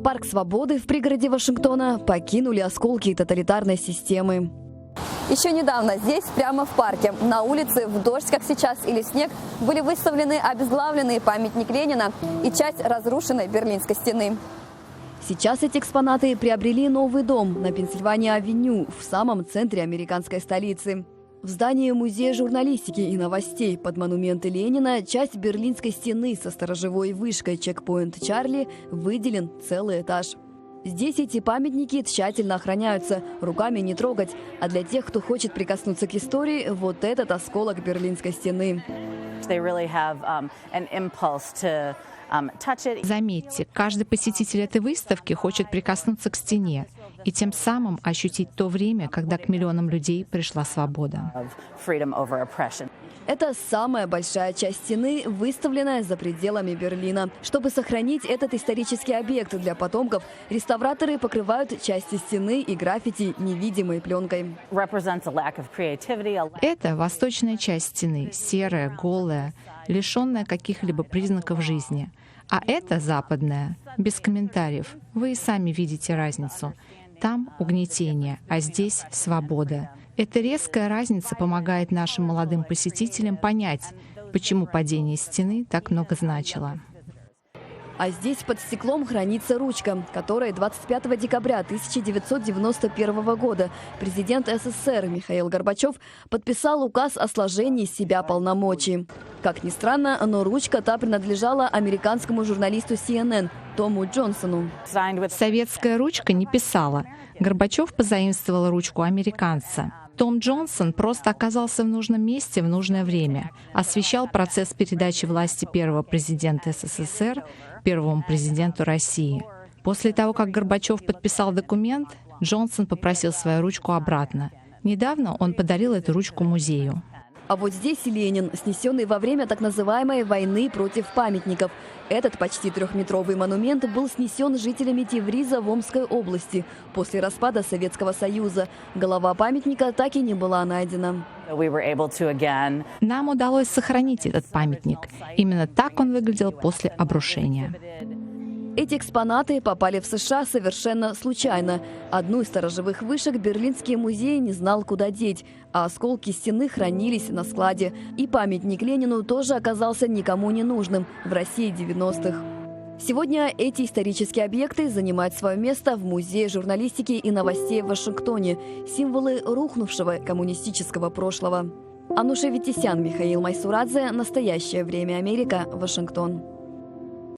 Парк Свободы в пригороде Вашингтона покинули осколки тоталитарной системы. Еще недавно здесь, прямо в парке, на улице, в дождь, как сейчас, или снег, были выставлены обезглавленный памятник Ленина и часть разрушенной Берлинской стены. Сейчас эти экспонаты приобрели новый дом на Пенсильвания-авеню в самом центре американской столицы. В здании Музея журналистики и новостей под монументы Ленина часть Берлинской стены со сторожевой вышкой «Чекпоинт Чарли» выделен целый этаж. Здесь эти памятники тщательно охраняются, руками не трогать. А для тех, кто хочет прикоснуться к истории, вот этот осколок Берлинской стены. Заметьте, каждый посетитель этой выставки хочет прикоснуться к стене и тем самым ощутить то время, когда к миллионам людей пришла свобода. Это самая большая часть стены, выставленная за пределами Берлина. Чтобы сохранить этот исторический объект для потомков, реставраторы покрывают части стены и граффити невидимой пленкой. Это восточная часть стены, серая, голая, лишенная каких-либо признаков жизни. А это западная, без комментариев. Вы и сами видите разницу. Там угнетение, а здесь свобода. Эта резкая разница помогает нашим молодым посетителям понять, почему падение стены так много значило. А здесь под стеклом хранится ручка, которой 25 декабря 1991 года президент СССР Михаил Горбачев подписал указ о сложении с себя полномочий. Как ни странно, но ручка та принадлежала американскому журналисту CNN Тому Джонсону. Советская ручка не писала. Горбачев позаимствовал ручку американца. Том Джонсон просто оказался в нужном месте в нужное время, освещал процесс передачи власти первого президента СССР первому президенту России. После того, как Горбачев подписал документ, Джонсон попросил свою ручку обратно. Недавно он подарил эту ручку музею. А вот здесь Ленин, снесенный во время так называемой войны против памятников. Этот почти трехметровый монумент был снесен жителями Тевриза в Омской области после распада Советского Союза. Голова памятника так и не была найдена. Нам удалось сохранить этот памятник. Именно так он выглядел после обрушения. Эти экспонаты попали в США совершенно случайно. Одну из сторожевых вышек Берлинский музей не знал, куда деть, а осколки стены хранились на складе. И памятник Ленину тоже оказался никому не нужным в России 90-х. Сегодня эти исторические объекты занимают свое место в Музее журналистики и новостей в Вашингтоне, символы рухнувшего коммунистического прошлого. Ануша Витисян, Михаил Майсурадзе. Настоящее время. Америка. Вашингтон.